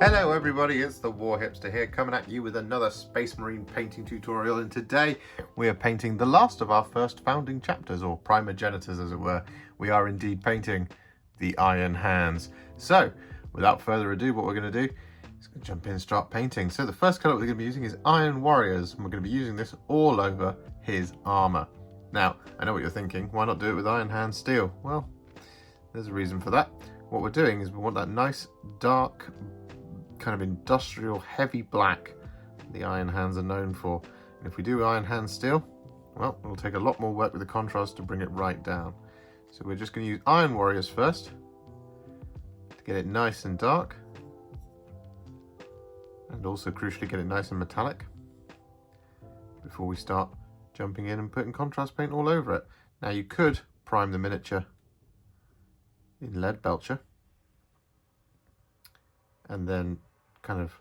Hello everybody, it's the Warhipster here, coming at you with another Space Marine painting tutorial, and today we are painting the last of our first founding chapters, or primogenitors as it were. We are indeed painting the Iron Hands. So, without further ado, what we're going to do is jump in and start painting. So the first colour we're going to be using is Iron Warriors, and we're going to be using this all over his armour. Now, I know what you're thinking, why not do it with Iron Hand Steel? Well, there's a reason for that. What we're doing is we want that nice dark kind of industrial heavy black the Iron Hands are known for, and if we do Iron Hand Steel, well, it'll take a lot more work with the contrast to bring it right down. So we're just going to use Iron Warriors first to get it nice and dark, and also crucially get it nice and metallic before we start jumping in and putting contrast paint all over it. Now you could prime the miniature in Lead Belcher and then kind of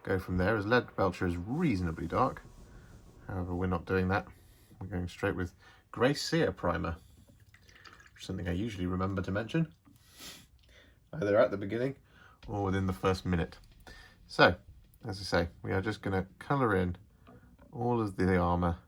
go from there, as Lead Belcher is reasonably dark. However, we're not doing that. We're going straight with Grey Seer primer, which is something I usually remember to mention either at the beginning or within the first minute. So, as I say, we are just going to colour in all of the armour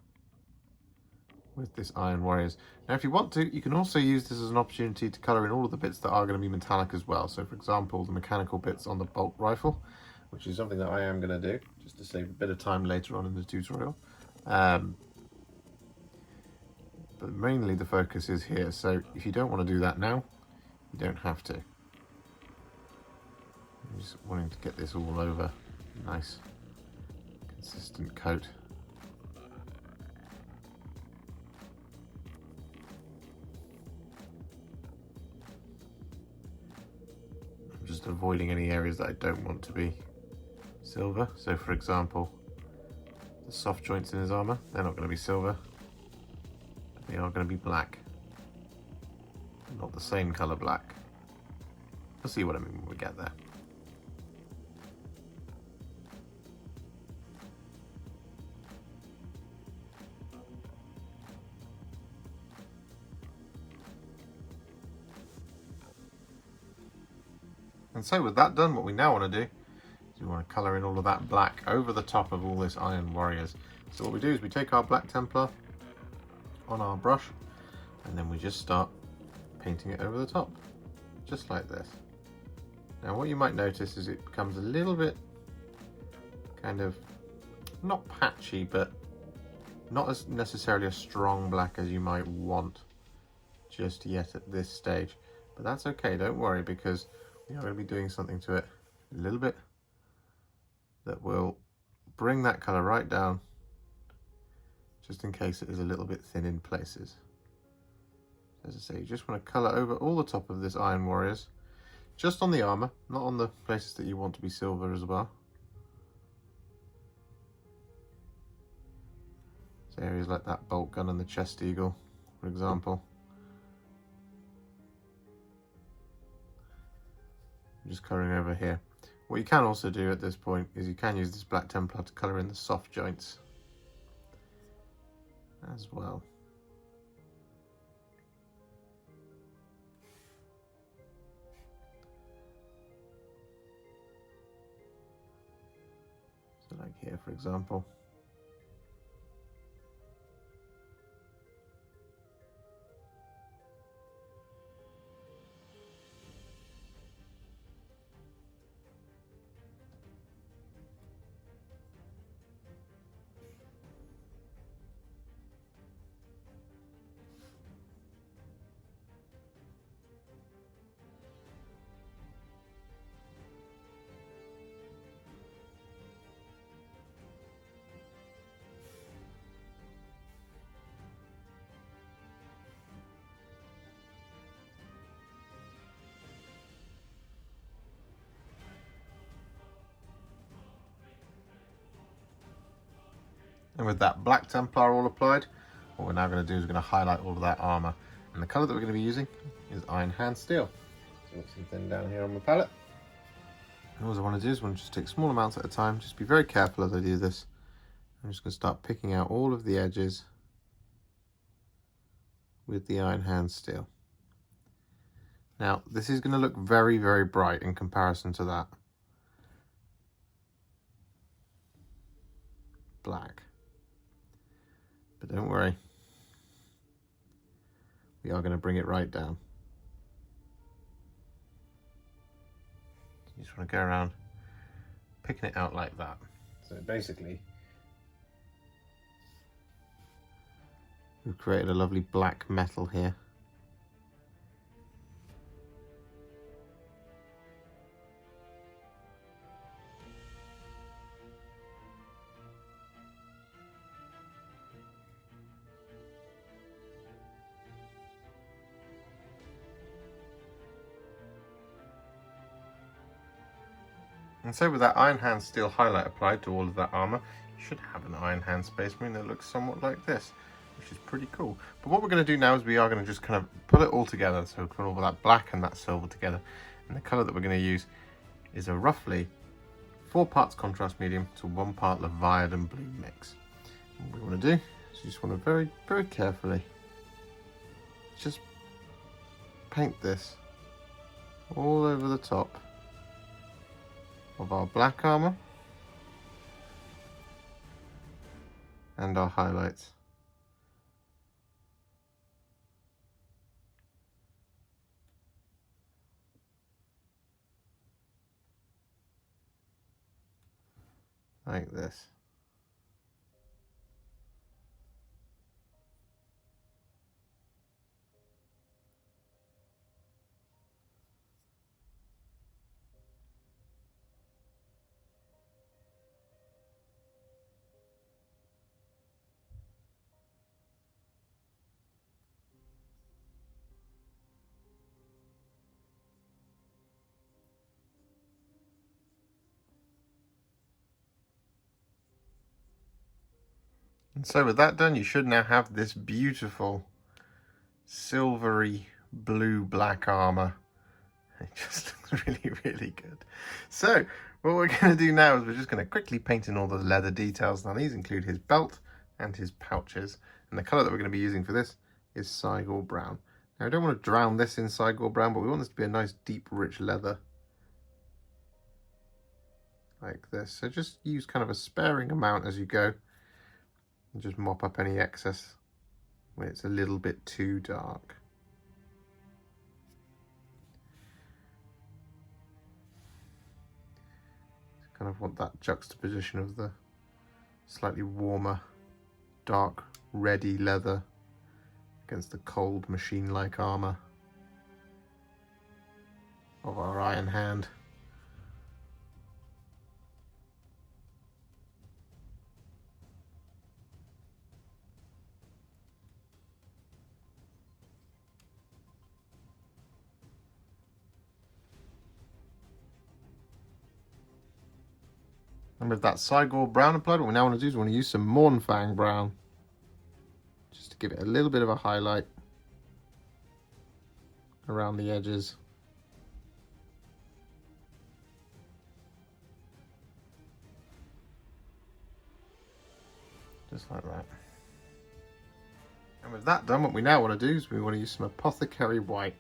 with this Iron Warriors. Now if you want to, you can also use this as an opportunity to colour in all of the bits that are going to be metallic as well. So for example, the mechanical bits on the bolt rifle, which is something that I am going to do, just to save a bit of time later on in the tutorial. But mainly the focus is here, so if you don't want to do that now, you don't have to. I'm just wanting to get this all over, nice, consistent coat. Just avoiding any areas that I don't want to be silver. So for example, the soft joints in his armor, they're not going to be silver, they are going to be black, not the same color black. You'll see what I mean when we get there. And so with that done, what we now want to do is we want to colour in all of that black over the top of all this Iron Warriors. So what we do is we take our black Templar on our brush, and then we just start painting it over the top, just like this. Now what you might notice is it becomes a little bit kind of, not patchy, but not as necessarily a strong black as you might want just yet at this stage. But that's okay, don't worry, because we are going to be doing something to it a little bit that will bring that colour right down, just in case it is a little bit thin in places. As I say, you just want to colour over all the top of this Iron Warriors, just on the armour, not on the places that you want to be silver as well. So areas like that bolt gun and the chest eagle, for example. Just colouring over here. What you can also do at this point is you can use this black Templar to colour in the soft joints as well. So like here, for example. And with that black Templar all applied, what we're now going to do is we're going to highlight all of that armour. And the colour that we're going to be using is Iron Hand Steel. So it's something down here on my palette. And all I want to do is just take small amounts at a time. Just be very careful as I do this. I'm just going to start picking out all of the edges with the Iron Hand Steel. Now, this is going to look very, very bright in comparison to that. black. But don't worry, we are going to bring it right down. You just want to go around picking it out like that. So basically, we've created a lovely black metal here. And so with that Iron Hand steel highlight applied to all of that armour, you should have an Iron Hand Space Marine that looks somewhat like this, which is pretty cool. But what we're going to do now is we are going to just kind of put it all together, so put all that black and that silver together. And the colour that we're going to use is a roughly 4 parts contrast medium to 1 part Leviadon Blue mix. And what we want to do is you just want to very, very carefully just paint this all over the top of our black armour and our highlights. Like this. And so with that done, you should now have this beautiful silvery blue black armor. It just looks really, really good. So what we're going to do now is we're just going to quickly paint in all the leather details. Now these include his belt and his pouches, and the color that we're going to be using for this is Cygor Brown. Now I don't want to drown this in Cygor Brown, but we want this to be a nice deep rich leather like this. So just use kind of a sparing amount as you go, and just mop up any excess when it's a little bit too dark. Kind of want that juxtaposition of the slightly warmer, dark, reddy leather against the cold, machine-like armour of our Iron Hand. And with that Cygor Brown applied, what we now want to do is we want to use some Mournfang Brown, just to give it a little bit of a highlight around the edges. Just like that. And with that done, what we now want to do is we want to use some Apothecary White.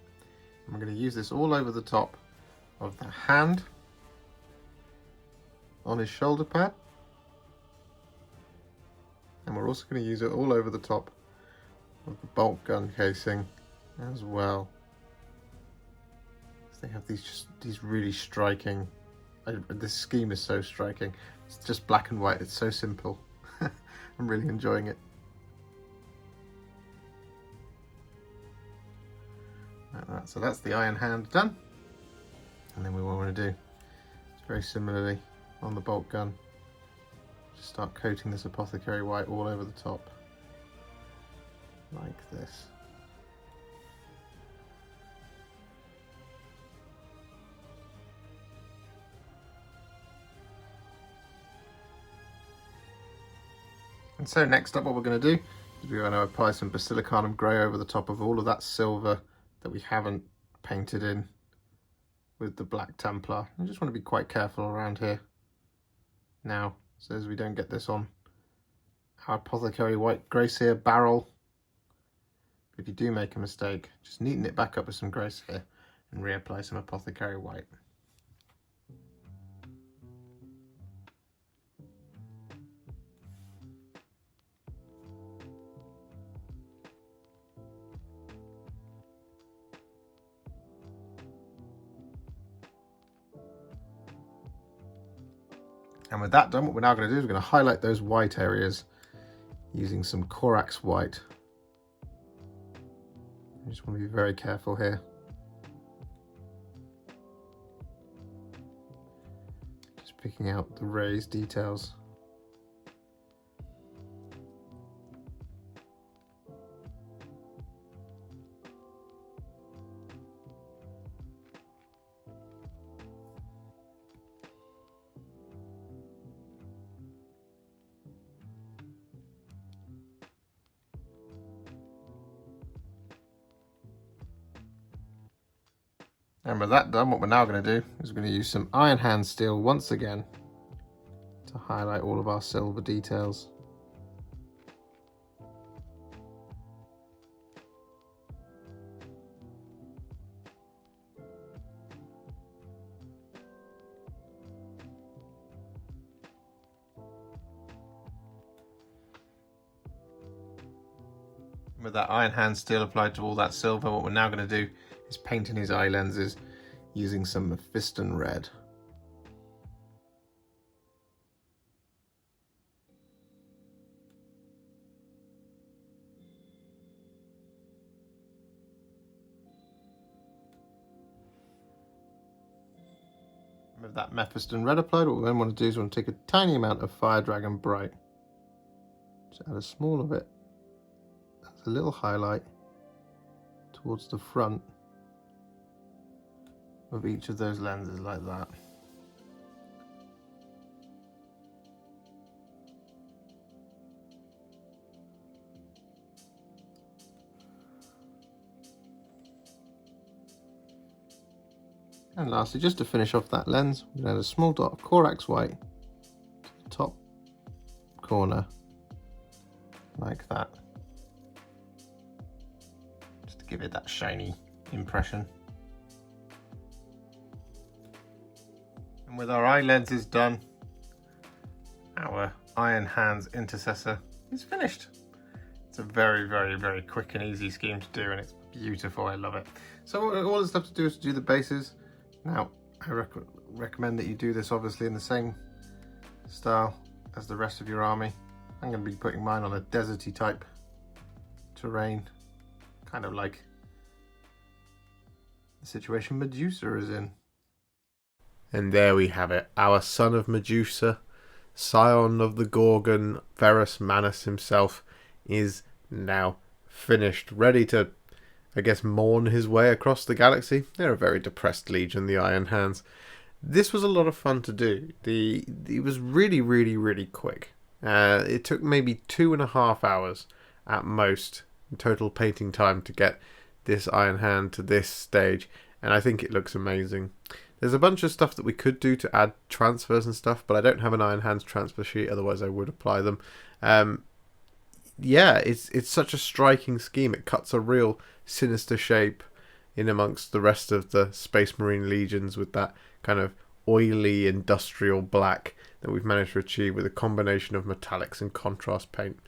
And we're going to use this all over the top of the hand, on his shoulder pad, and we're also going to use it all over the top of the bolt gun casing as well. They have these really striking, this scheme is so striking. It's just black and white, it's so simple. I'm really enjoying it. Like that. So that's the Iron Hand done, and then what we want to do is very similarly on the bolt gun, just start coating this Apothecary White all over the top like this. And so next up, what we're going to do is we're going to apply some Basilicanum Grey over the top of all of that silver that we haven't painted in with the Black Templar. I just want to be quite careful around here now, so as we don't get this on our Apothecary White Grey Seer barrel. If you do make a mistake, just neaten it back up with some Grey Seer and reapply some Apothecary White. And with that done, what we're now going to do is we're going to highlight those white areas using some Corax White. I just want to be very careful here. Just picking out the raised details. And with that done, what we're now going to do is we're going to use some iron hand steel once again to highlight all of our silver details. With that iron hand steel applied to all that silver, what we're now going to do is paint in his eye lenses using some Mephiston Red. With that Mephiston Red applied, what we then want to do is we want to take a tiny amount of Fire Dragon Bright. Just add a small of it as a little highlight towards the front of each of those lenses like that. And lastly, just to finish off that lens, we're going to add a small dot of Corax White to the top corner, like that, just to give it that shiny impression. And with our eye lenses done, our Iron Hands Intercessor is finished. It's a very, very, very quick and easy scheme to do, and it's beautiful. I love it. So all that's left to do is to do the bases. Now, I recommend that you do this obviously in the same style as the rest of your army. I'm going to be putting mine on a deserty type terrain, kind of like the situation Medusa is in. And there we have it, our son of Medusa, scion of the Gorgon, Ferrus Manus himself, is now finished, ready to, I guess, mourn his way across the galaxy. They're a very depressed legion, the Iron Hands. This was a lot of fun to do. It was really, really, really quick. It took maybe 2.5 hours at most in total painting time to get this Iron Hand to this stage, and I think it looks amazing. There's a bunch of stuff that we could do to add transfers and stuff, but I don't have an Iron Hands transfer sheet, otherwise I would apply them. Yeah, it's such a striking scheme. It cuts a real sinister shape in amongst the rest of the Space Marine legions with that kind of oily industrial black that we've managed to achieve with a combination of metallics and contrast paint.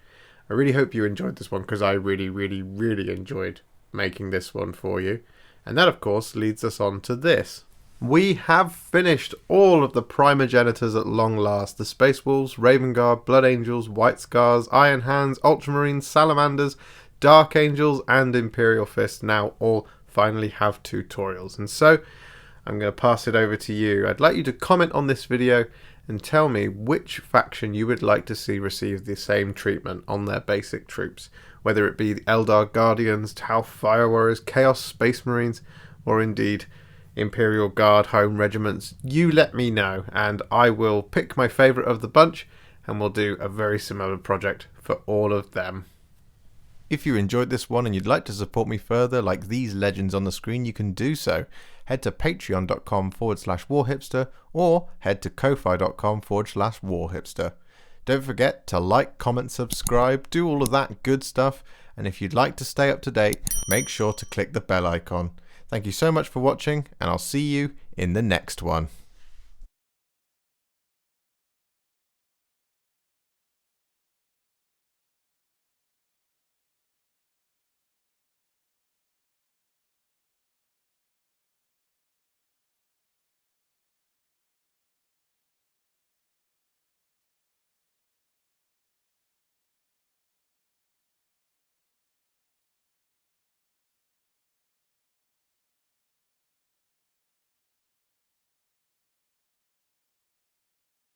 I really hope you enjoyed this one, because I really, really, really enjoyed making this one for you. And that, of course, leads us on to this. We have finished all of the Primogenitors at long last. The Space Wolves, Raven Guard, Blood Angels, White Scars, Iron Hands, Ultramarines, Salamanders, Dark Angels and Imperial Fist now all finally have tutorials. And so I'm going to pass it over to you. I'd like you to comment on this video and tell me which faction you would like to see receive the same treatment on their basic troops, whether it be the Eldar Guardians, Tau Fire Warriors, Chaos Space Marines, or indeed Imperial Guard home regiments. You let me know and I will pick my favourite of the bunch and we'll do a very similar project for all of them. If you enjoyed this one and you'd like to support me further like these legends on the screen, you can do so. Head to patreon.com/warhipster or head to ko-fi.com/warhipster. Don't forget to like, comment, subscribe, do all of that good stuff, and if you'd like to stay up to date, make sure to click the bell icon. Thank you so much for watching, and I'll see you in the next one.